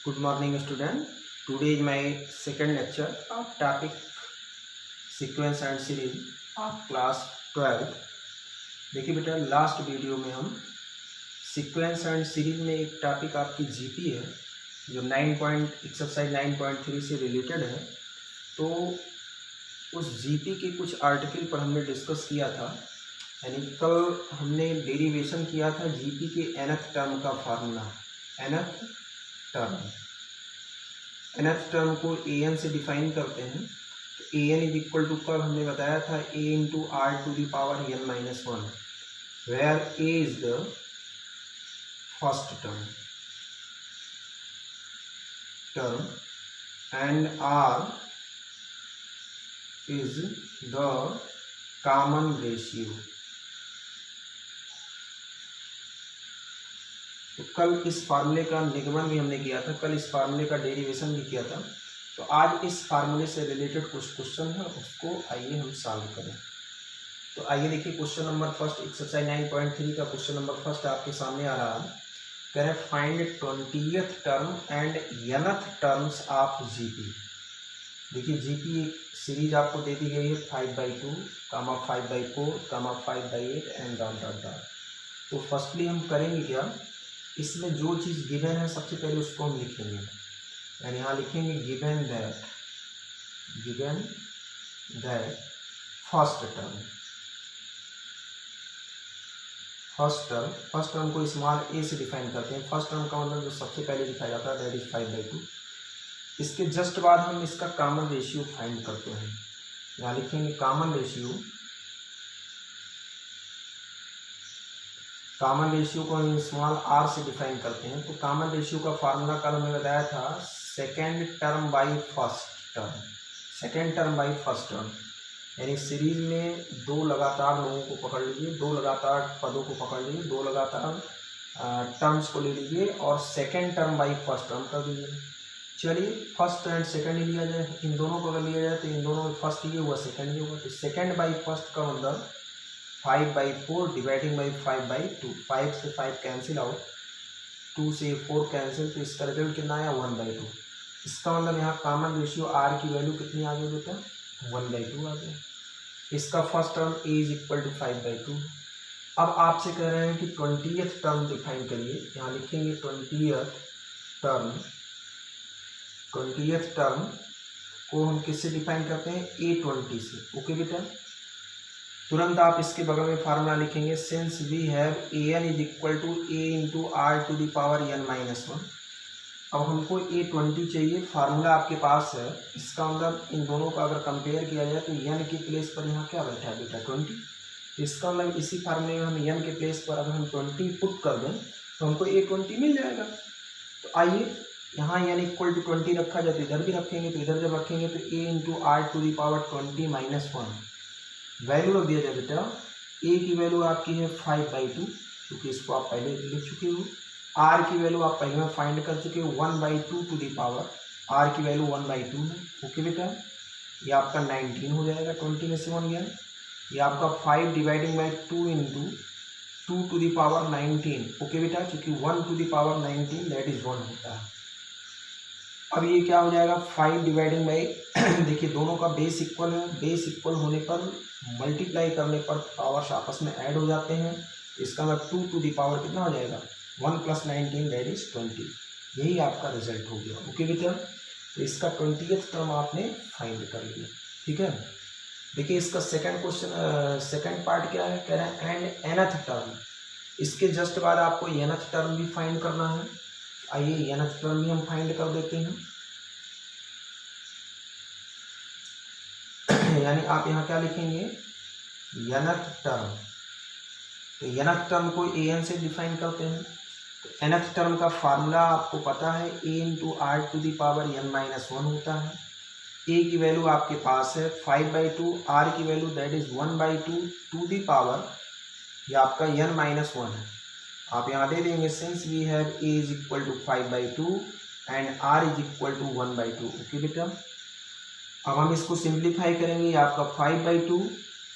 Good morning, student. Today is my second lecture of topic sequence and series of class 12. देखिए बेटा, last video में हम sequence and series में एक topic आपकी जीपी है जो एक्सरसाइज 9.3 से रिलेटेड है। तो उस जीपी के कुछ आर्टिकल पर हमने डिस्कस किया था। यानी कल हमने डेरिवेशन किया था जीपी के nth टर्म का फार्मूला। nth टर्म को an से डिफाइन करते हैं। तो an इज इक्वल टू कल हमने बताया था a into are to the power n minus one, where a is the first term and r is the common ratio. तो कल इस फार्मूले का निगमन भी हमने किया था, कल इस फार्मूले का डेरिवेशन भी किया था। तो आज इस फार्मूले से रिलेटेड कुछ क्वेश्चन है, उसको आइए हम सॉल्व करें। तो आइए देखिए क्वेश्चन नंबर फर्स्ट, एक्सरसाइज 9.3 का क्वेश्चन नंबर फर्स्ट आपके सामने आ रहा है। कह रहे find 20th term and nth terms of GP. देखिए जीपी एक सीरीज आपको दे दी गई है 5/2, 5/4, 5/8 एंड डॉट डॉट डॉट। तो फर्स्टली हम करेंगे क्या, इसमें जो चीज़ गिवन है सबसे पहले उसको हम लिखेंगे। यानी यहाँ लिखेंगे गिवन दैट फर्स्ट टर्म को स्मॉल ए से डिफाइन करते हैं। फर्स्ट टर्म का मतलब जो सबसे पहले लिखा जाता है दैट इज 5/2। इसके जस्ट बाद हम इसका कॉमन रेशियो फाइंड करते हैं। यहाँ लिखेंगे कॉमन रेशियो को हम स्मॉल आर से डिफाइन करते हैं। तो कॉमन रेशियो का फार्मूला कल हमने बताया था second term by first term. यानी सीरीज में दो लगातार लोगों को पकड़ लीजिए, दो लगातार पदों को पकड़ लीजिए, दो लगातार टर्म्स को ले लीजिए और second term by first term कर दीजिए। चलिए फर्स्ट एंड सेकेंड ही लिया जाए, इन दोनों को अगर लिया जाए तो इन दोनों में फर्स्ट ये हुआ, सेकेंड ये हुआ। तो सेकेंड बाई फर्स्ट का मतलब 5/4 डिवाइडिंग बाई 5/2। 5 से 5 कैंसिल आउट, 2 से 4 कैंसिल, तो इसका रिजल्ट कितना आया 1/2। इसका मतलब यहाँ कॉमन रेशियो आर की वैल्यू कितनी आ गई बेटा, 1/2 आ गया। इसका first term a is equal to 5/2। अब आपसे कह रहे हैं कि 20th टर्म डिफाइन करिए। यहाँ लिखेंगे 20th टर्म को हम किससे डिफाइन करते हैं, A20 से। ओके बेटा, तुरंत आप इसके बगल में फार्मूला लिखेंगे since we have an is equal to a into are to the power n minus one. अब हमको A20 चाहिए, फार्मूला आपके पास है। इसका मतलब इन दोनों का अगर कंपेयर किया जाए तो n के प्लेस पर यहाँ क्या बैठा है बेटा 20। तो इसका मतलब इसी फार्मूले में हम n के प्लेस पर अगर हम 20 पुट कर दें तो हमको A20 मिल जाएगा। तो आइए यहाँ n इक्वल टू 20 रखा जाए तो इधर भी रखेंगे, तो इधर जब रखेंगे तो a into are to the power 20 minus one value रख दिया जाए बेटा। a की वैल्यू आपकी है 5/2, क्योंकि इसको आप पहले लिख चुके हो। r की वैल्यू आप पहले में फाइंड कर चुके हो 1/2 टू द पावर, r की वैल्यू 1/2 है। ओके बेटा, ये आपका 19 हो जाएगा, 20 में से 1 गया। ये आपका 5 dividing by 2 into 2 to the power 19। Okay बेटा, क्योंकि 1 to the power 19 that is 1 होता है। अब ये क्या हो जाएगा 5 डिवाइडिंग बाई देखिए दोनों का बेस इक्वल है, बेस इक्वल होने पर मल्टीप्लाई करने पर पावर्स आपस में ऐड हो जाते हैं। तो इसका मतलब 2 टू द पावर कितना हो जाएगा 1 + 19 दैट इज 20। यही आपका रिजल्ट हो गया। ओके बेटा, तो इसका 20th टर्म आपने फाइंड कर लिया। ठीक है, देखिए इसका सेकंड पार्ट क्या है, कह रहे हैं एंड nth टर्म। इसके जस्ट बाद आपको nth टर्म भी फाइंड करना है। आइए nth टर्म भी हम फाइंड कर देते हैं। यानी आप यहाँ क्या लिखेंगे nth टर्म। तो nth टर्म को an से डिफाइन करते हैं। तो nth टर्म का फार्मूला आपको पता है a into are to the power n minus one होता है। a की वैल्यू आपके पास है 5/2, r की value that is 1/2 to the power, ये आपका n माइनस वन है। आप यहाँ दे देंगे since we have a is equal to 5/2 and r is equal to 1/2। Okay बेटा, अब हम इसको सिंप्लीफाई करेंगे। ये आपका 5/2,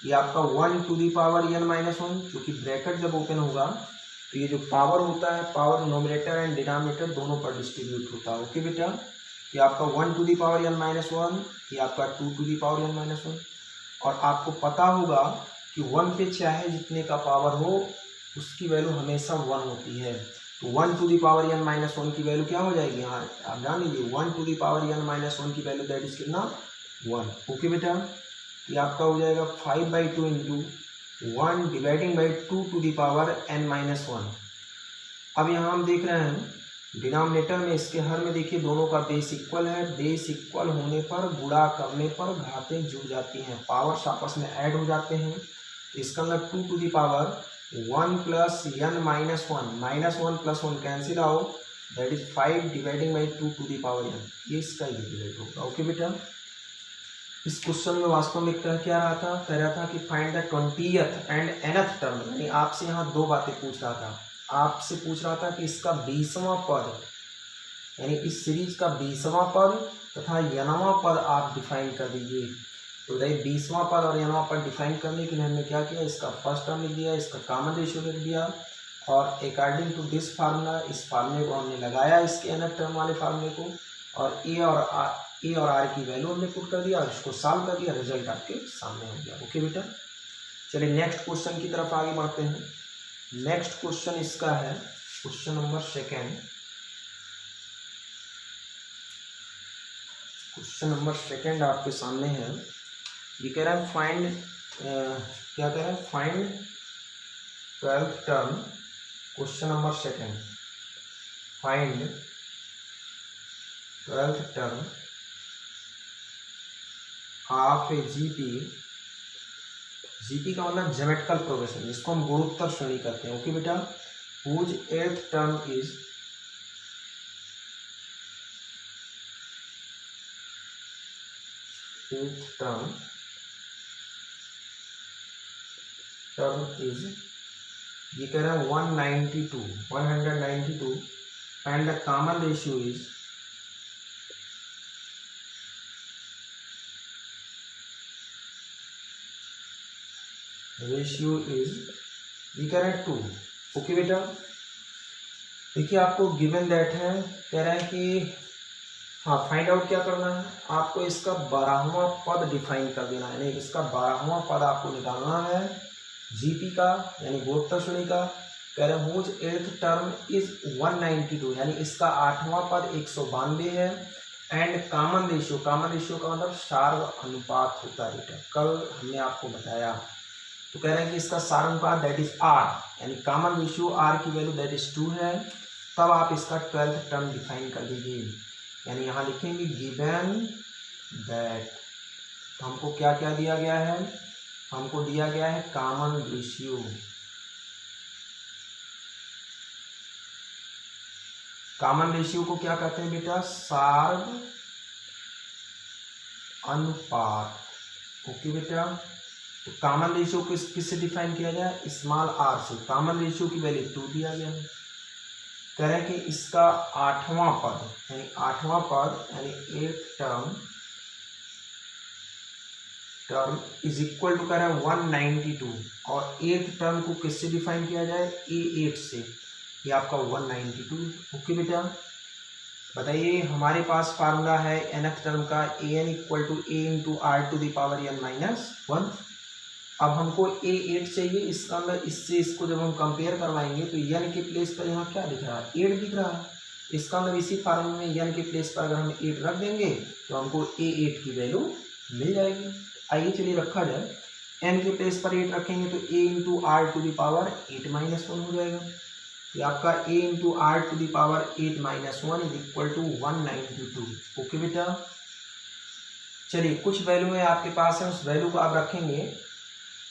ये आपका 1 to the power n minus one, क्योंकि ब्रैकेट जब ओपन होगा तो ये जो पावर होता है, पावर नोमिनेटर एंड डिनोमिनेटर दोनों पर डिस्ट्रीब्यूट होता है। ओके बेटा, ये आपका 1 to the power n minus 1, ये आपका 2 to the power n minus 1। और आपको पता होगा कि 1 पे चाहे जितने का पावर हो उसकी वैल्यू हमेशा 1 होती है। तो 1 to the power n minus 1 की वैल्यू क्या हो जाएगी, यहाँ आप जान लीजिए 1 to the power n minus 1 की वैल्यू दैट इज कितना 1। ओके बेटा, ये आपका हो जाएगा 5/2 into 1 dividing by 2 to the power n minus 1। अब यहाँ हम देख रहे हैं डिनोमिनेटर में, इसके हर में देखिए दोनों का बेस इक्वल है। बेस इक्वल होने पर गुणा करने पर घातें जुड़ जाती हैं, पावर्स आपस में ऐड हो जाते हैं। तो इसका अंदर 2 to the power 1 plus n minus 1, minus 1 plus 1 cancel out, that is 5 dividing by 2 to the power n। ये इसका रिजल्ट होगा। ओके बेटा, इस क्वेश्चन में वास्तव में कह क्या रहा था, कह रहा था कि find the 20th and nth term, यानी आपसे यहाँ दो बातें पूछ रहा था। आपसे पूछ रहा था कि इसका 20वां पद, यानी इस सीरीज का 20वां पद तथा nवां पद आप डिफाइन कर दीजिए। तो भाई 20वां पद और nवां पद डिफाइन करने के लिए हमने क्या किया, इसका फर्स्ट टर्म लिख दिया, इसका कॉमन रेशियो लिख दिया, और अकॉर्डिंग टू दिस फार्मूला, इस फार्मूले को हमने लगाया इसके nth टर्म वाले फार्मूले को, और ए और आर की वैल्यू हमने पुट कर दिया और इसको सॉल्व कर दिया, रिजल्ट आपके सामने हो गया। ओके बेटा, चलिए नेक्स्ट क्वेश्चन की तरफ आगे बढ़ते हैं। नेक्स्ट क्वेश्चन इसका है question number second. Question number second आपके सामने है। ये कह रहा है फाइंड, क्या कह रहा है, find 12th term. Question number second, find 12th term of A GP का मतलब ज्योमेट्रिकल प्रोग्रेशन, जिसको हम गुणोत्तर श्रेणी कहते हैं। ओके बेटा, हुज 8th टर्म इज ये कह रहा है 192 and the common ratio is ये कह रहा है 2। ओके बेटा, देखिए आपको गिवन दैट है, कह रहा है कि हाँ फाइंड आउट क्या करना है, आपको इसका 12वां पद डिफाइन कर देना है, नहीं इसका 12वां पद आपको निकालना है जीपी का, यानी गुणोत्तर श्रेणी का। कह रहे हैं हुज 8th टर्म इज 192, यानी इसका 8वां पद 192 है, एंड कॉमन रेशियो का मतलब सार्व अनुपात होता है बेटा, कल हमने आपको बताया। तो कह रहे हैं कि इसका सार अनुपात दैट इज आर, यानी कॉमन रेशियो आर की वैल्यू दैट इज 2 है। तब आप इसका 12th टर्म डिफाइन कर दीजिए, यानी यहाँ लिखेंगे गिवन दैट। तो हमको क्या क्या दिया गया है, हमको दिया गया है कॉमन रेशियो। कॉमन रेशियो को क्या कहते हैं बेटा, सार्व अनुपात। ओके बेटा, तो कॉमन रेशियो को किससे डिफाइन किया जाए, स्मॉल आर से। कॉमन रेशियो की वैल्यू 2 दिया गया है। कह रहे हैं कि इसका 8वां पद यानी 8th term is equal to कह रहा है 192, और 8th टर्म को किससे डिफाइन किया जाए, A8 से। ये आपका 192। ओके बेटा, बताइए हमारे पास फार्मूला है nth टर्म का an equal to a into are to the power n minus 1। अब हमको A8 चाहिए, इसका अंदर इससे इसको जब हम कंपेयर करवाएंगे तो n के प्लेस पर यहाँ क्या दिख रहा है, 8 दिख रहा है। इसका अंदर इसी फार्मूले में n के प्लेस पर अगर हम 8 रख देंगे तो हमको A8 की वैल्यू मिल जाएगी। आइए चलिए रखा जाए, n के प्लेस पर 8 रखेंगे तो a into are to the power 8 minus 1 हो जाएगा। तो आपका a into are to the power 8 minus 1 is equal to 192। Okay बेटा, चलिए कुछ वैल्यू है आपके पास है, उस वैल्यू को आप रखेंगे।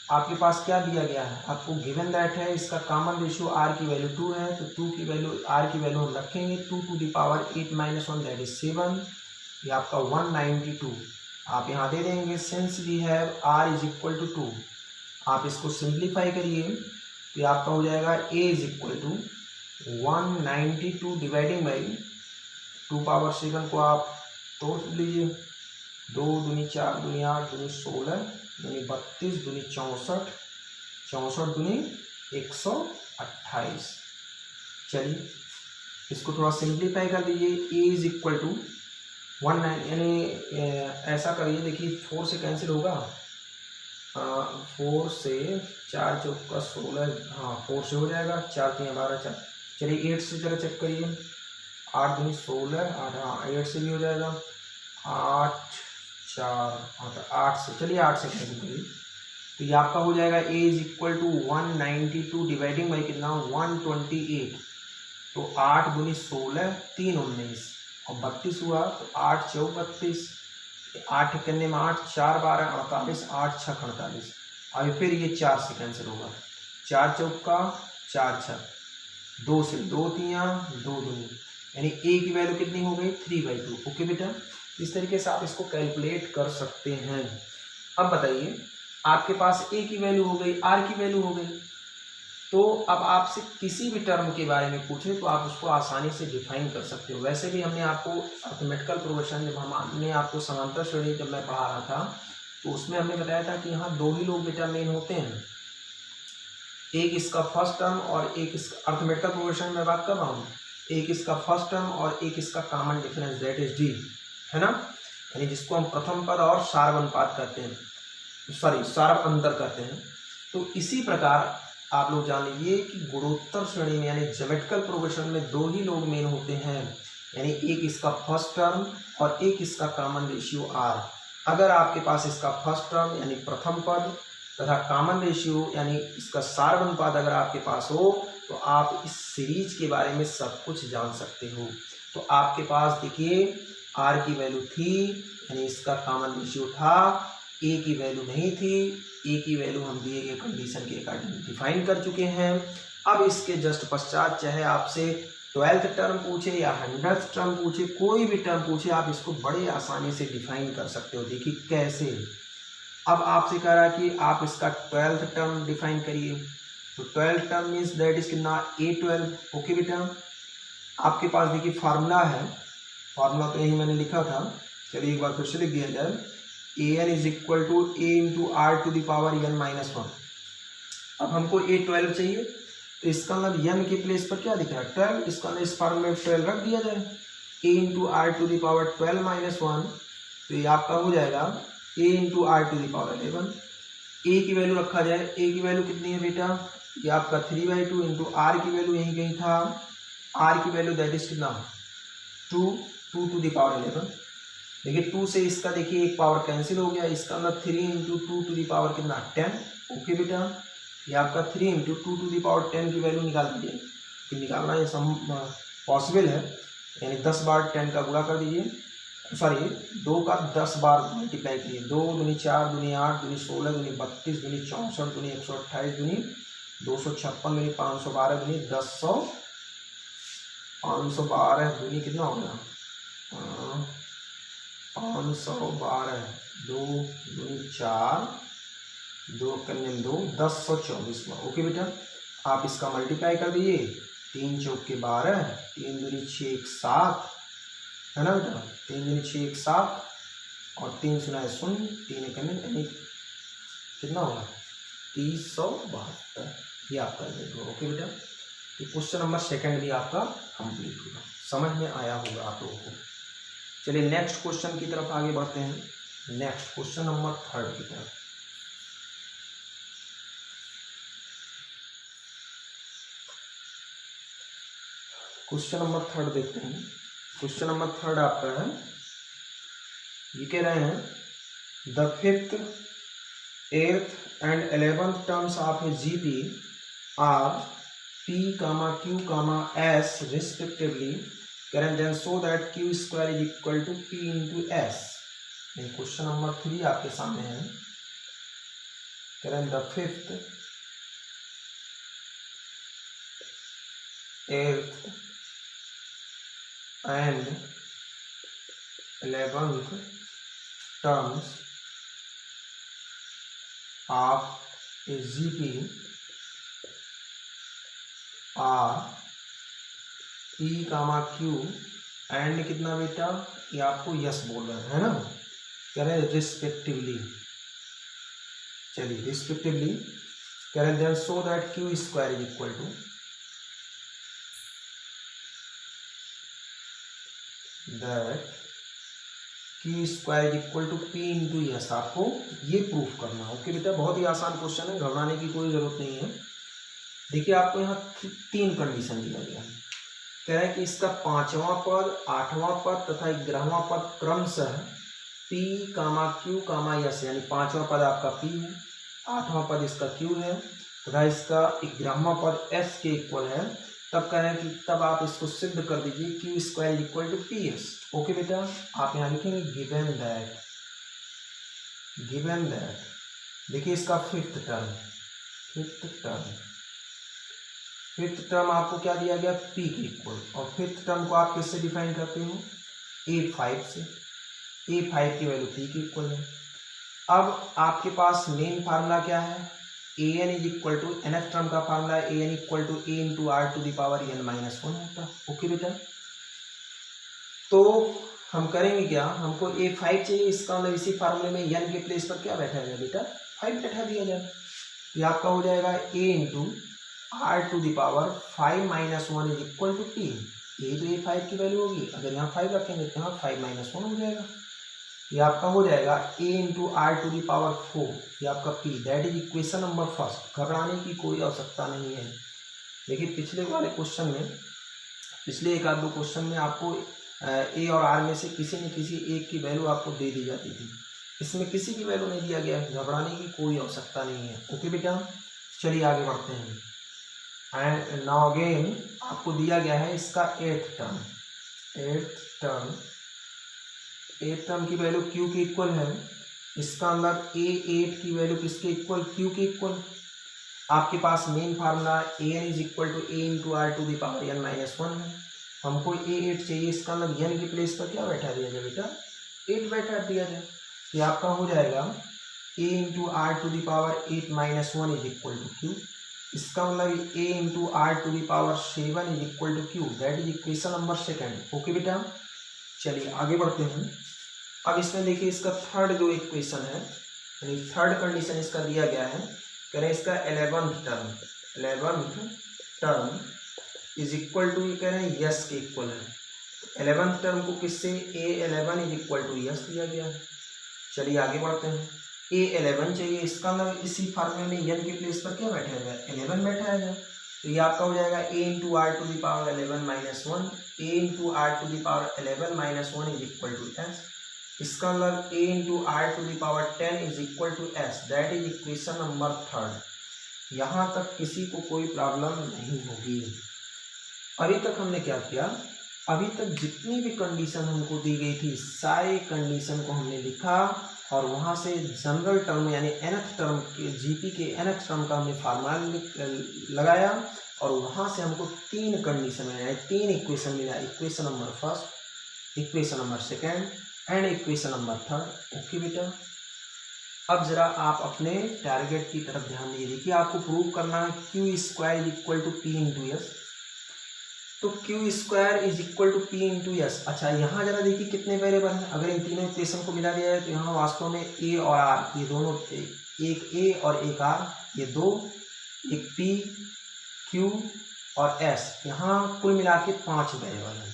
आपके पास क्या दिया गया है, आपको गिवन दैट है इसका कॉमन रेशियो r की वैल्यू 2 है, तो 2 की वैल्यू r की वैल्यू हम रखेंगे 2 to the power 8 minus 1 that is 7। ये आपका 192 आप यहाँ दे देंगे। Since we have r is equal to 2, आप इसको सिंप्लीफाई करिए तो आपका हो जाएगा a is equal to 192 dividing by 2 power 7 को आप तोड़ लीजिए, 2 दूनी 4 दूनी 8 दूनी 16 दूनी 32 दूनी 64 64 दूनी 128। चलिए इसको थोड़ा सिंप्लीफाई कर दीजिए। ए इज इक्वल टू 19, यानी ऐसा करिए, देखिए 4 से कैंसिल होगा, 4 से 4 चौका 16, हाँ 4 से हो जाएगा, 4 3 12 4। चलिए 8 से जरा चेक करिए, 8 दूनी 16, 8, हाँ 8 से भी हो जाएगा, 8 4, हाँ तो 8 से, चलिए 8 से कैंसिल करिए, तो ये आपका हो जाएगा A is equal to 192 dividing by कितना 128, तो 8 दूनी 16, 3 19 और 32 हुआ, तो 8 चौक 32, 8 करने में 8 4 12 48, 8 6 48। अभी फिर ये 4 से कैंसिल होगा, 4 चौका 4 6, 2 से 2 3 2 दूनी, यानी ए की वैल्यू कितनी हो गई 3/2। ओके बेटा, इस तरीके से आप इसको कैलकुलेट कर सकते हैं। अब बताइए आपके पास ए की वैल्यू हो गई, आर की वैल्यू हो गई, तो अब आपसे किसी भी टर्म के बारे में पूछे तो आप उसको आसानी से डिफाइन कर सकते हो। वैसे भी हमने आपको अर्थमेटिकल प्रोग्रेशन, जब हमने आपको समांतर श्रेणी जब मैं पढ़ा रहा था तो उसमें हमने बताया था कि यहाँ 2 ही लोग बेटा मेन होते हैं, एक इसका फर्स्ट टर्म और एक इसका, अर्थमेटिकल प्रोग्रेशन में बात कर रहा हूँ, एक इसका फर्स्ट टर्म और एक इसका common difference, that is D, है ना, यानी जिसको हम प्रथम पद और सार्व अनुपात कहते हैं, सॉरी सार्व अंतर कहते हैं। तो इसी प्रकार आप लोग जान लीजिए कि गुणोत्तर श्रेणी में यानी ज्योमेट्रिकल प्रोग्रेशन में 2 ही लोग मेन होते हैं, यानी एक इसका फर्स्ट टर्म और एक इसका कॉमन रेशियो आर। अगर आपके पास इसका फर्स्ट टर्म यानी प्रथम पद तथा कॉमन रेशियो यानी इसका सार्व अनुपात अगर आपके पास हो तो आप इस सीरीज के बारे में सब कुछ जान सकते हो। तो आपके पास देखिए आर की वैल्यू थी, यानी इसका कॉमन रेशियो था, ए की वैल्यू नहीं थी, ए की वैल्यू हम दिए गए कंडीशन के अकॉर्डिंग डिफाइन कर चुके हैं। अब इसके जस्ट पश्चात चाहे आपसे 12th टर्म पूछे या 100th टर्म पूछे, कोई भी टर्म पूछे, आप इसको बड़े आसानी से डिफाइन कर सकते हो। देखिए कैसे, अब आपसे कह रहा है कि आप इसका 12th टर्म डिफाइन करिए, तो 12th term means that is कितना A12। ओके बेटा, आपके पास देखिए फार्मूला है, फार्मूला तो यही मैंने लिखा था, चलिए एक बार फिर से लिख दिया जाए, an is equal to a into are to the power n minus 1। अब हमको A12 चाहिए, तो इसका मतलब n के प्लेस पर क्या दिख रहा है 12, इसका मतलब इस फॉर्म में 12 रख दिया जाए, a into are to the power 12 minus 1, तो ये आपका हो जाएगा a into are to the power 11। a की वैल्यू रखा जाए, a की वैल्यू कितनी है बेटा, ये आपका 3/2 इंटू आर की वैल्यू यहीं कहीं था, आर की वैल्यू दैट इज कितना 2 टू द पावर 11। देखिए 2 से इसका देखिए एक पावर कैंसिल हो गया, इसका मतलब 3 इंटू 2 टू द पावर कितना 10। ओके बेटा, ये आपका 3 इंटू 2 टू द पावर 10 की वैल्यू निकाल दीजिए, कि निकालना ये सम पॉसिबल है, यानी 10 बार 10 का गुणा कर दीजिए, सॉरी 2 का 10 बार मल्टीप्लाई कीजिए, 2 दूनी 4 दूनी 8 दूनी 16 दूनी 32 दूनी 64 दूनी 128 दूनी 256 दूनी 512 दूनी 10 512 दूनी कितना हो गया 512, 2 दूनी 4, 2 कन्ने 2 1024 में। ओके बेटा, आप इसका मल्टीप्लाई कर दीजिए, 3 चौक के 12, 3 दूनी 6 1 7, है ना बेटा, 3 दूनी 6 1 7 और 3 शून्य 0, 3 कन्ने यानी कितना होगा 372, ये आपका रिजल्ट होगा। ओके बेटा, तो क्वेश्चन नंबर 2 भी आपका कंप्लीट होगा, समझ में आया होगा आप लोगों को। चलिए नेक्स्ट क्वेश्चन की तरफ आगे बढ़ते हैं, नेक्स्ट क्वेश्चन नंबर 3 की तरफ। क्वेश्चन नंबर 3 देखते हैं। क्वेश्चन नंबर 3 आपका है, ये कह रहे हैं the 5th, 8th and 11th terms of a GP are P, Q, S respectively. Can then show that Q square is equal to P into S. Question number 3 आपके सामने है, करें the 5th, 8th and 11th terms of a GP are P, Q and कितना बेटा, ये आपको yes बोल रहे हैं, है ना, कह रहे हैं रिस्पेक्टिवली। चलिए रिस्पेक्टिवली कह रहे हैं then so that Q square is equal to, that q square is equal to p into s, आपको ये प्रूफ करना है। ओके बेटा, बहुत ही आसान क्वेश्चन है, घबराने की कोई ज़रूरत नहीं है। देखिए आपको यहाँ 3 कंडीशन दिया गया है। कह रहा है कि इसका 5वां पद, 8वां पद तथा 11वां पद क्रमशः P, Q, S, यानी 5वां पद आपका P है, 8वां पद इसका Q है तथा इसका 11वां पद S के इक्वल है। तब कह रहे हैं कि तब आप इसको सिद्ध कर दीजिए q square equal to p s. Okay बेटा, आप यहाँ लिखेंगे गिवन दैट देखिए इसका फिफ्थ टर्म आपको क्या दिया गया, पी के इक्वल, और फिफ्थ टर्म को आप किससे डिफाइन करते हो, A5 से। A5 की वैल्यू पी के इक्वल है। अब आपके पास मेन फार्मूला क्या है, a n is equal to, nth term का formula a n equal to a into are to the power n minus 1 होता है। ओके बेटा, तो हम करेंगे क्या, हमको A5 चाहिए, इसका मतलब इसी फार्मूले में n के प्लेस पर क्या बैठा जाए बेटा, 5 बैठा दिया जाए। ये आपका हो जाएगा a into are to the power 5 minus 1 is equal to p. यही तो A5 की वैल्यू होगी, अगर यहाँ 5 रखेंगे तो यहाँ 5 माइनस 1 हो जाएगा। ये आपका हो जाएगा a into are to the power 4, ये आपका p, that is equation number first. घबराने की कोई आवश्यकता नहीं है। देखिए पिछले वाले क्वेश्चन में, पिछले 1-2 क्वेश्चन में आपको a और r में से किसी न किसी एक की वैल्यू आपको दे दी जाती थी, इसमें किसी की वैल्यू नहीं दिया गया है, घबराने की कोई आवश्यकता नहीं है। ओके बेटा, चलिए आगे बढ़ते हैं। एंड नाउ अगेन आपको दिया गया है इसका एट्थ टर्म की वैल्यू q के इक्वल है। इसका मतलब A8 की वैल्यू किसके इक्वल, q के इक्वल। आपके पास main formula an is equal to a into are to the power n minus 1 है। हमको A8 चाहिए, इसका मतलब n के प्लेस पर क्या बैठा दिया जाए बेटा, 8 बैठा दिया जाए। ये आपका हो जाएगा a into are to the power 8 minus 1 is equal to q। इसका मतलब a into are to the power 7 is equal to q, that is equation number second. Okay बेटा, चलिए आगे बढ़ते हैं। अब इसमें देखिए इसका थर्ड जो इक्वेशन है, यानी थर्ड कंडीशन इसका दिया गया है। कह रहे हैं इसका 11th term is equal to, ये कह रहे हैं यस के इक्वल है। 11th टर्म को किससे, A11 is equal to yes दिया गया है। चलिए आगे बढ़ते हैं। A11 चाहिए, इसका मतलब इसी फार्मूले में n के प्लेस पर क्या बैठा है, 11 बैठा है। तो ये आपका हो जाएगा a into are to the power 11 minus 1, a into are to the power 11 minus 1 is equal to s। इसका मतलब a into are to the power 10 is equal to s, that is equation number third. यहाँ तक किसी को कोई problem नहीं होगी। अभी तक हमने क्या किया, अभी तक जितनी भी कंडीशन हमको दी गई थी सारी कंडीशन को हमने लिखा और वहाँ से जनरल टर्म यानी nth टर्म के जीपी के nth टर्म का हमने फार्मूला लगाया और वहाँ से हमको 3 कंडीशन मिला, 3 इक्वेशन मिला, equation number first, equation number second and equation number third. Okay बेटा, अब जरा आप अपने टारगेट की तरफ ध्यान दीजिए। देखिए आपको प्रूव करना है q square is equal to p into s. तो q square is equal to p into s. अच्छा यहाँ जरा देखिए कितने वेरिएबल हैं, अगर इन तीनों इक्वेशन को मिला दिया जाए तो यहाँ वास्तव में ए और आर, ये दोनों, एक ए और एक आर, ये दो, एक पी क्यू और एस, यहाँ कुल मिला के 5 वेरिएबल हैं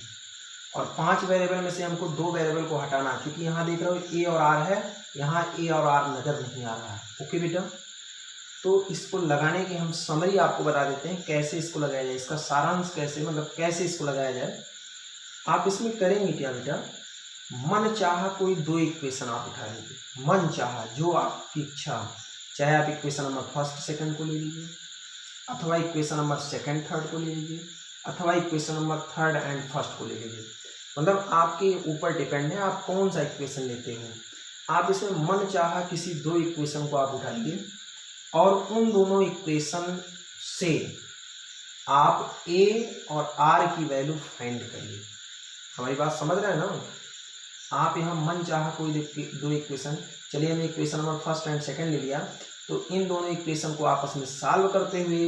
और 5 वेरिएबल में से हमको 2 वेरिएबल को हटाना है, क्योंकि यहाँ देख रहे हो ए और आर है, यहाँ ए और आर नज़र नहीं आ रहा है। ओके बेटा, तो इसको लगाने की हम समरी आपको बता देते हैं कैसे इसको लगाया जाए, इसका सारांश कैसे, मतलब कैसे इसको लगाया जाए। आप इसमें करेंगे क्या बेटा, मन चाहा कोई 2 इक्वेशन आप उठा लीजिए, मन चाहा जो आपकी इच्छा, चाहे आप इक्वेशन नंबर फर्स्ट सेकंड को ले लीजिए अथवा इक्वेशन नंबर सेकंड थर्ड को ले लीजिए अथवा equation number third and first को ले लीजिए, मतलब आपके ऊपर डिपेंड है आप कौन सा इक्वेशन लेते हो। आप इसमें मन चाहा किसी 2 इक्वेशन को आप उठाइए और उन दोनों इक्वेशन से आप a और r की वैल्यू फाइंड करिए। हमारी बात समझ रहे हैं ना। आप यहाँ मन चाहा कोई 2 इक्वेशन, चलिए हमने equation number first and second ले लिया, तो इन दोनों इक्वेशन को आपस में सॉल्व करते हुए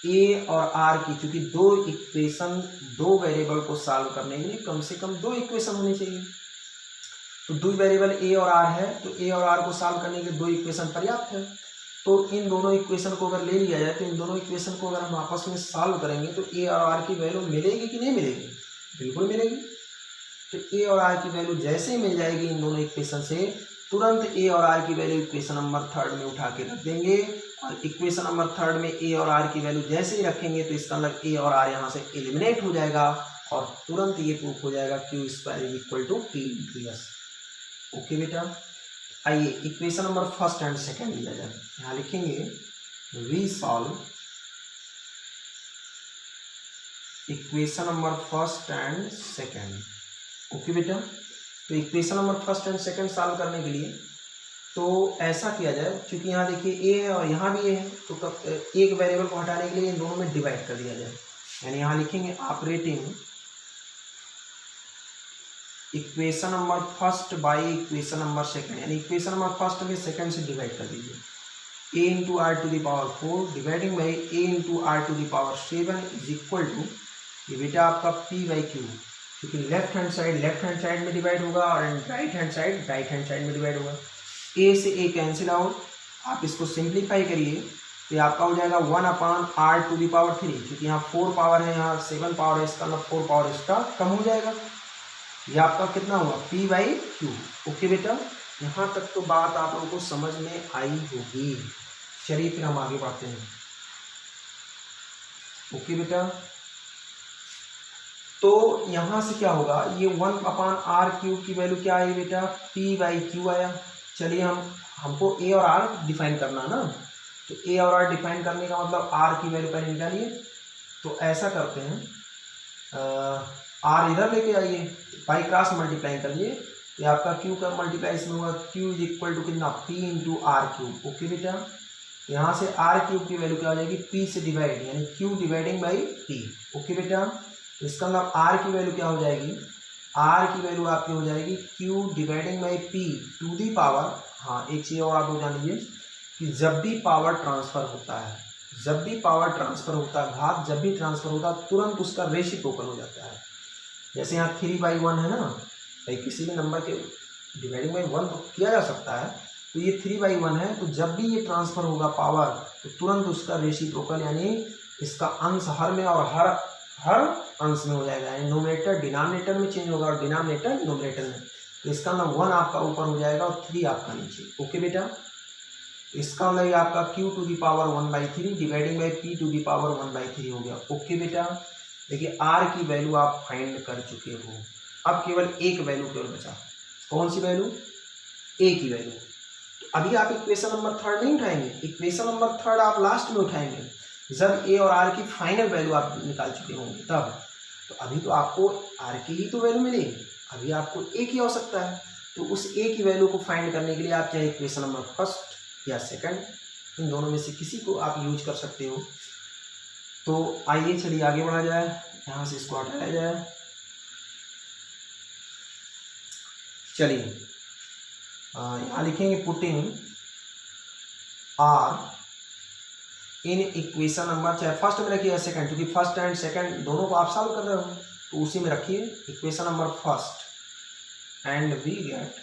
a और r की, क्योंकि 2 इक्वेशन 2 वेरिएबल को सॉल्व करने के लिए कम से कम 2 इक्वेशन होनी चाहिए। तो 2 वेरिएबल a और r है, तो a और r को सॉल्व करने के लिए 2 इक्वेशन पर्याप्त है। तो इन दोनों इक्वेशन को अगर ले लिया जाए तो इन दोनों इक्वेशन को अगर हम आपस में सॉल्व करेंगे तो a और r की वैल्यू मिलेगी कि नहीं मिलेगी, बिल्कुल मिलेगी। तो ए और आर की वैल्यू जैसे ही मिल जाएगी इन दोनों इक्वेशन से, तुरंत ए और आर की वैल्यू इक्वेशन नंबर 3 में उठा के रख देंगे, और इक्वेशन नंबर 3 में ए और आर की वैल्यू जैसे ही रखेंगे तो इसका मतलब ए और आर यहाँ से एलिमिनेट हो जाएगा, और तुरंत ये प्रूफ हो जाएगा q square is equal to p into s. Okay बेटा, आइए equation number first and second लिया जाए। यहाँ लिखेंगे we solve equation number first and second. Okay बेटा, तो equation number first and second solve करने के लिए तो ऐसा किया जाए, क्योंकि यहाँ देखिए ए है और यहाँ भी ए है, तो एक वेरिएबल को हटाने के लिए इन दोनों में डिवाइड कर दिया जाए। यानी यहाँ लिखेंगे operating equation number first by equation number second, यानी इक्वेशन नंबर फर्स्ट में सेकंड से डिवाइड कर दीजिए। A into are to the power 4 dividing by a into are to the power 7 is equal to, ये बेटा आपका पी बाई क्यू, क्योंकि left hand side में डिवाइड होगा और राइट हैंड साइड में डिवाइड होगा। ए से ए कैंसिल आउट, आप इसको सिंप्लीफाई करिए तो आपका हो जाएगा 1/r टू द पावर 3, क्योंकि यहाँ 4 पावर है, यहाँ 7 पावर है, इसका मतलब 4 पावर इसका कम हो जाएगा। ये आपका कितना हुआ p बाई क्यू। ओके बेटा, यहाँ तक तो बात आप लोगों को समझ में आई होगी। चलिए फिर हम आगे बढ़ते हैं। ओके बेटा, तो यहाँ से क्या होगा, ये 1/r³ की वैल्यू क्या आई बेटा, p बाई क्यू आया। चलिए हमको a और r डिफाइन करना ना, तो a और r डिफाइन करने का मतलब r की वैल्यू पहले निकालिए। तो ऐसा करते हैं, r इधर लेके आइए, बाई क्रॉस मल्टीप्लाई करिए, ये आपका q का मल्टीप्लाई इसमें होगा, q इज इक्वल टू कितना, p इंटू r³। ओके बेटा, यहाँ से r³ की वैल्यू क्या हो जाएगी, p से डिवाइड, यानी q dividing by p। Okay बेटा, तो इसका मतलब r की वैल्यू क्या हो जाएगी, r की वैल्यू आपकी हो जाएगी q dividing by p to the power. हाँ, एक चीज़ और आप लोग जान लीजिए कि जब भी पावर ट्रांसफ़र होता है, जब भी घात जब भी ट्रांसफ़र होता है, तुरंत उसका रेसिप्रोकल हो जाता है। जैसे यहाँ 3/1 है ना भाई, किसी भी नंबर के डिवाइडिंग बाई 1 तो किया जा सकता है, तो ये 3/1 है, तो जब भी ये ट्रांसफ़र होगा पावर, तो तुरंत उसका रेसिप्रोकल यानी इसका अंश हर में और हर अंश में हो जाएगा, यानी नोमिनेटर डिनोमिनेटर में चेंज होगा और डिनोमिनेटर नोमिनेटर में। तो इसका मतलब 1 आपका ऊपर हो जाएगा और 3 आपका नीचे। ओके बेटा, इसका मतलब आपका q to the power 1/3 dividing by p to the power 1/3 हो गया। ओके बेटा, देखिए r की वैल्यू आप फाइंड कर चुके हो, अब केवल एक वैल्यू केवल बचा। कौन सी वैल्यू, a की वैल्यू। तो अभी आप इक्वेशन नंबर 3 नहीं उठाएंगे, इक्वेशन नंबर 3 आप लास्ट में उठाएंगे, जब a और r की फाइनल वैल्यू आप निकाल चुके होंगे तब। तो अभी तो आपको r की ही तो वैल्यू मिलेगी, अभी आपको a की आवश्यकता है। तो उस a की वैल्यू को फाइंड करने के लिए आप चाहे इक्वेशन नंबर फर्स्ट या सेकंड, इन दोनों में से किसी को आप यूज कर सकते हो। तो आइए चलिए आगे बढ़ा जाए, यहाँ से इसको हटाया जाए। चलिए यहाँ लिखेंगे putting r in equation number, चाहे फर्स्ट में रखिए या सेकंड, क्योंकि फर्स्ट एंड सेकंड दोनों को आप सॉल्व कर रहे हो, तो उसी में रखिए equation number first and we get,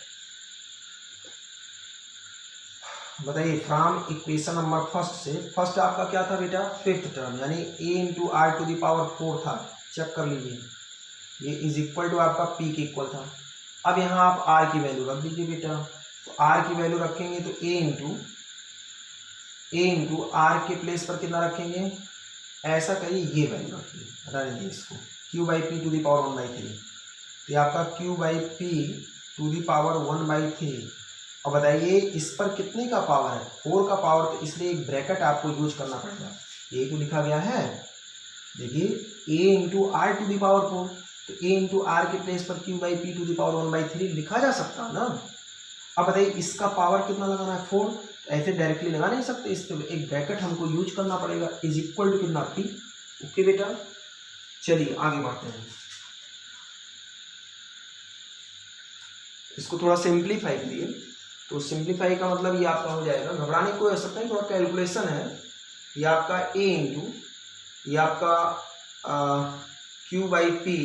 बताइए फ्रॉम इक्वेशन नंबर फर्स्ट से, फर्स्ट आपका क्या था बेटा, 5th टर्म, यानी a into are to the power 4 था, चेक कर लीजिए, ये इज इक्वल टू आपका p के इक्वल था। अब यहाँ आप r की वैल्यू रख दीजिए बेटा, तो r की वैल्यू रखेंगे तो a इंटू आर के प्लेस पर कितना रखेंगे, ऐसा करिए, ये वैल्यू रखिए, रहने दीजिए इसको, q by p to the power 1/3, तो आपका q by p to the power 1/3। और बताइए इस पर कितने का पावर है, 4 का पावर, तो इसलिए एक ब्रैकेट आपको यूज करना पड़ेगा। ये तो लिखा गया है, देखिए a into are to the power 4, तो a इंटू आर के प्लेस पर q by p to the power 1/3 लिखा जा सकता है ना। अब बताइए इसका पावर कितना लगाना है, 4, ऐसे डायरेक्टली लगा नहीं सकते, इस पर एक ब्रैकेट हमको यूज करना पड़ेगा, इज इक्वल टू कितना, p। ओके बेटा, चलिए आगे बढ़ते हैं, इसको थोड़ा सिंप्लीफाई करिए। तो सिंप्लीफाई का मतलब ये आपका हो जाएगा, घबराने को ऐसा नहीं, थोड़ा कैलकुलेशन है, ये आपका a इंटू, ये आपका q by p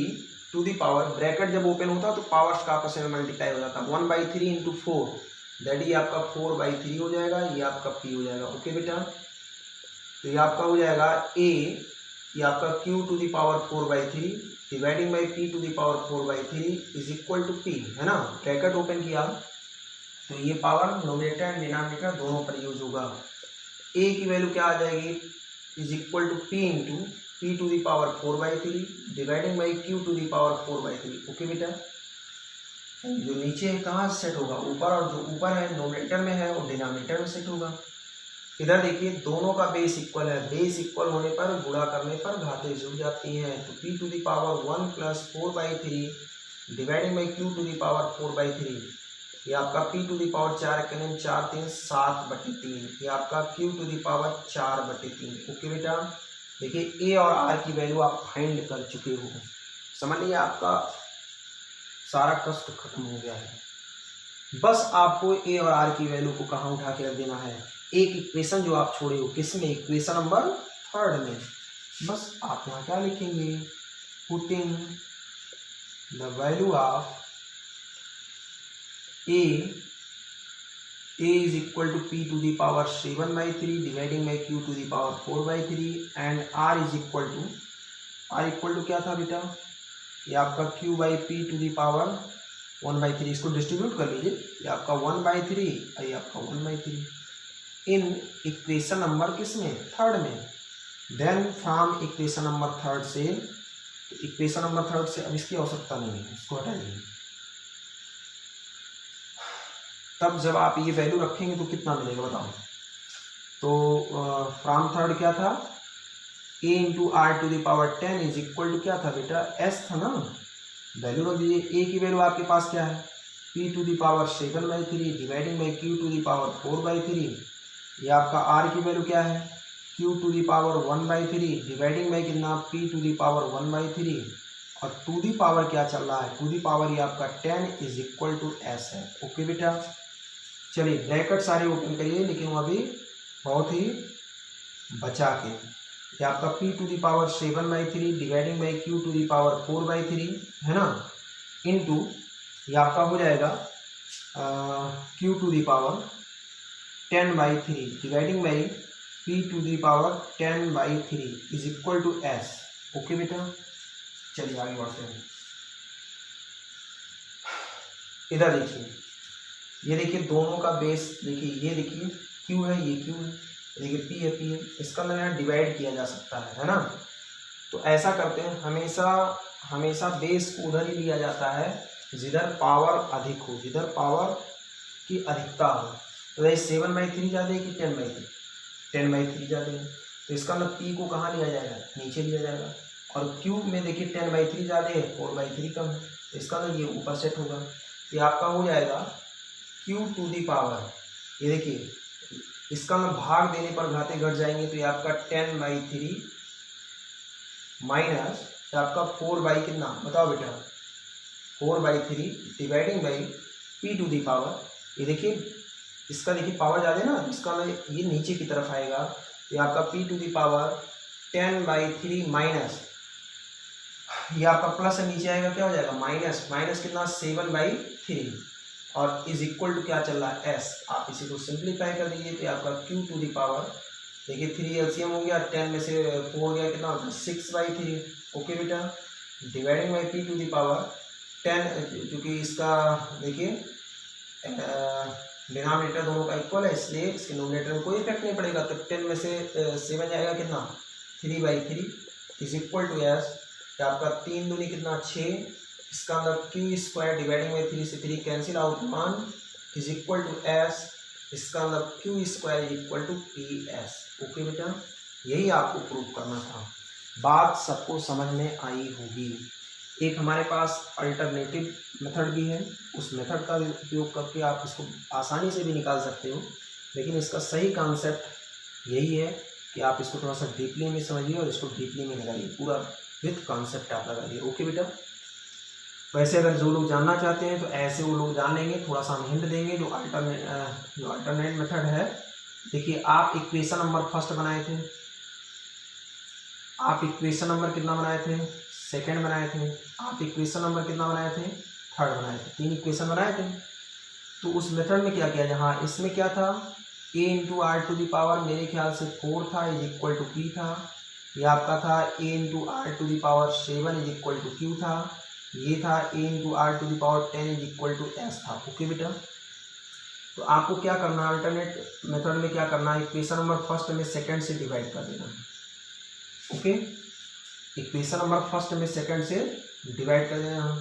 to the power, bracket जब ओपन होता है तो पावर्स का आपस में मल्टीप्लाई हो जाता है, 1/3 इंटू 4, दैट ये आपका 4/3 हो जाएगा, ये आपका p हो जाएगा। ओके बेटा, तो ये आपका हो जाएगा a, ये आपका q to the power 4/3 dividing by p to the power 4/3 is equal to p, है ना, ब्रैकेट ओपन किया तो ये पावर नोमिनेटर एंड डिनोमिनेटर दोनों पर यूज होगा। ए की वैल्यू क्या आ जाएगी, is equal to p into p to the power 4/3 dividing by q to the power 4/3। Okay बेटा, जो नीचे है कहाँ सेट होगा, ऊपर, और जो ऊपर है नोमिनेटर में है वो डिनोमिनेटर में सेट होगा। इधर देखिए दोनों का बेस इक्वल है, बेस इक्वल होने पर गुणा करने पर घातें जुड़ जाती हैं, तो p to the power 1 plus 4/3 dividing by q to the power 4/3, ये आपका p टू द पावर 4 के 4 3 7/3, ये आपका q to the power 4/3। Okay बेटा, देखिए a और r की वैल्यू आप फाइंड कर चुके हो, समझ लीजिए आपका सारा कष्ट खत्म हो गया है। बस आपको a और r की वैल्यू को कहाँ उठा के रख देना है, एक इक्वेशन जो आप छोड़े हो, किसमें, इक्वेशन नंबर 3 में। बस आप यहाँ क्या लिखेंगे, putting the value of a is equal to p to the power 7/3 dividing by q to the power 4/3 and r equal to क्या था बेटा, ये आपका q by p to the power 1/3, इसको डिस्ट्रीब्यूट कर लीजिए, ये आपका 1/3 और ये आपका 1/3 इन इक्वेशन नंबर किसमें, 3 में। देन फ्रॉम इक्वेशन नंबर 3 से, तो इक्वेशन नंबर 3 से अब इसकी आवश्यकता नहीं है, इसको हटाइए। तब जब आप ये वैल्यू रखेंगे तो कितना मिलेगा बताओ, तो फ्रॉम 3 क्या था, a into are to the power 10 is equal to क्या था बेटा, s था ना, वैल्यू रख दीजिए। a की वैल्यू आपके पास क्या है, p to the power 7/3 dividing by q to the power 4/3, ये आपका r की वैल्यू क्या है, q to the power 1/3 dividing by कितना, p टू द पावर 1/3, और टू द पावर क्या चल रहा है, टू द पावर ये आपका 10 इज इक्वल टू s है। ओके बेटा, चलिए ब्रैकेट सारे ओपन करिए, लेकिन वो अभी बहुत ही बचा के, ये आपका p to the power 7/3 dividing by q to the power 4/3 है ना, इनटू ये आपका हो जाएगा q to the power 10/3 dividing by p to the power 10/3 is equal to s। Okay बेटा, चलिए आगे बढ़ते हैं। इधर देखिए, ये देखिए दोनों का बेस देखिए, ये देखिए q है, ये q है, देखिए p है, p है, इसका मतलब यहाँ डिवाइड किया जा सकता है ना। तो ऐसा करते हैं, हमेशा बेस को उधर ही लिया जाता है जिधर पावर अधिक हो, जिधर पावर की अधिकता हो। तो ये 7/3 ज़्यादा है कि 10/3, 10/3 ज़्यादा है, तो इसका मतलब p को कहाँ लिया जाएगा, नीचे लिया जाएगा, और q में देखिए 10/3 ज़्यादा है, 4/3 कम है, तो इसका मतलब ये ऊपर सेट होगा। ये आपका हो जाएगा q टू दी पावर, ये देखिए इसका मतलब भाग देने पर घाते घट जाएंगे, तो ये आपका 10/3 माइनस आपका 4 कितना बताओ बेटा, 4/3 dividing by p to the power, ये देखिए इसका देखिए पावर ज़्यादा है ना, इसका मतलब ये नीचे की तरफ आएगा, ये आपका p to the power 10/3 minus, ये आपका प्लस है, नीचे आएगा क्या हो जाएगा माइनस कितना 7/3, और इज इक्वल टू क्या चल रहा है s। आप इसी को सिंप्लीफाई कर दीजिए, तो आपका q टू दी पावर देखिए 3 एलसीएम हो गया, 10 में से 4 गया, कितना होता है 6/3। ओके बेटा, dividing by p to the power 10, क्योंकि इसका देखिए डिनोमिनेटर दोनों का इक्वल है, इसलिए इसके नोमिनेटर में कोई इफेक्ट नहीं पड़ेगा, तो 10 में से 7 जाएगा कितना 3/3 इज इक्वल टू s, आपका 3 दूनी कितना 6, इसका मतलब q² डिवाइडिंग बाई 3 से 3 cancel out 1 is equal to s, इसका मतलब q² is equal to ps। Okay बेटा, यही आपको प्रूव करना था, बात सबको समझ में आई होगी। एक हमारे पास अल्टरनेटिव मेथड भी है, उस मेथड का उपयोग करके आप इसको आसानी से भी निकाल सकते हो, लेकिन इसका सही कॉन्सेप्ट यही है कि आप इसको थोड़ा सा डीपली में समझिए और इसको डीपली में लगाइए, पूरा विथ कॉन्सेप्ट आप लगाइए। ओके बेटा, वैसे अगर जो लोग जानना चाहते हैं तो ऐसे वो लोग जान लेंगे, थोड़ा सा हम हिंट देंगे। जो अल्टरनेट मेथड है, देखिए आप इक्वेशन नंबर फर्स्ट बनाए थे, आप इक्वेशन नंबर कितना बनाए थे, सेकंड बनाए थे, आप इक्वेशन नंबर कितना बनाए थे, थर्ड बनाए थे, 3 इक्वेशन बनाए थे। तो उस मेथड में क्या किया, जहाँ इसमें क्या था a into are to the power मेरे ख्याल से 4 था, इज इक्वल टू p था, ये आपका था a into are to the power 7 is equal to Q था, ये था a into are to the power 10 is equal to S था। ओके बेटा, तो आपको क्या करना है, अल्टरनेट मेथड में क्या करना है, इक्वेशन नंबर फर्स्ट में सेकंड से डिवाइड कर देना है। ओके, इक्वेशन नंबर फर्स्ट में सेकंड से डिवाइड कर देना है।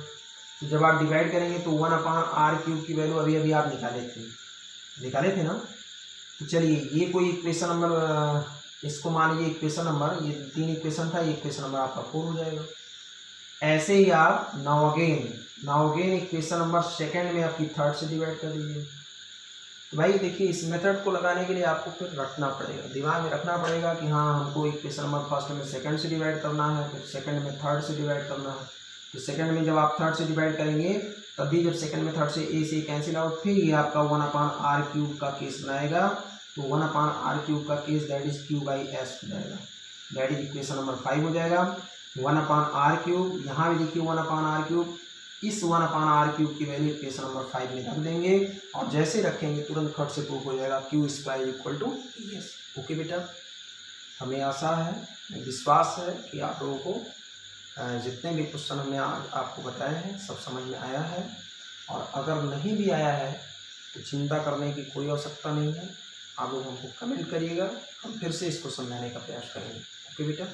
तो जब आप डिवाइड करेंगे तो 1/r³ की वैल्यू अभी अभी आप निकाले थे ना। तो चलिए ये कोई इक्वेशन नंबर, इसको मान लीजिए इक्वेशन नंबर, ये 3 इक्वेशन था, ये इक्वेशन नंबर आपका 4 हो जाएगा। ऐसे ही आप now again equation number second में आपकी थर्ड से डिवाइड कर दीजिए। तो भाई देखिए, इस मेथड को लगाने के लिए आपको फिर रखना पड़ेगा, दिमाग में रखना पड़ेगा कि हाँ हमको इक्वेशन नंबर फर्स्ट में सेकंड से डिवाइड करना है, फिर सेकंड में थर्ड से डिवाइड करना है। तो सेकंड में जब आप थर्ड से डिवाइड करेंगे तभी जब सेकंड में थर्ड से ए से कैंसिल आउट, फिर ये आपका 1/r³ का केस बनाएगा। तो 1/r³ का केस दैट इज q/s हो जाएगा, दैट इज इक्वेशन नंबर 5 हो जाएगा। 1/r³, यहाँ भी देखिए 1/r³, इस 1/r³ की वैल्यू इक्वेशन नंबर 5 में रख देंगे और जैसे रखेंगे तुरंत खट से प्रूफ हो जाएगा q² = ES। ओके बेटा, हमें आशा है, विश्वास है कि आप लोगों को जितने भी क्वेश्चन हमने आज आपको बताए हैं सब समझ में आया है। और अगर नहीं भी आया है तो चिंता करने की कोई आवश्यकता नहीं है, आप लोग हमको कमेंट करिएगा, हम फिर से इसको समझाने का प्रयास करेंगे। ओके बेटा।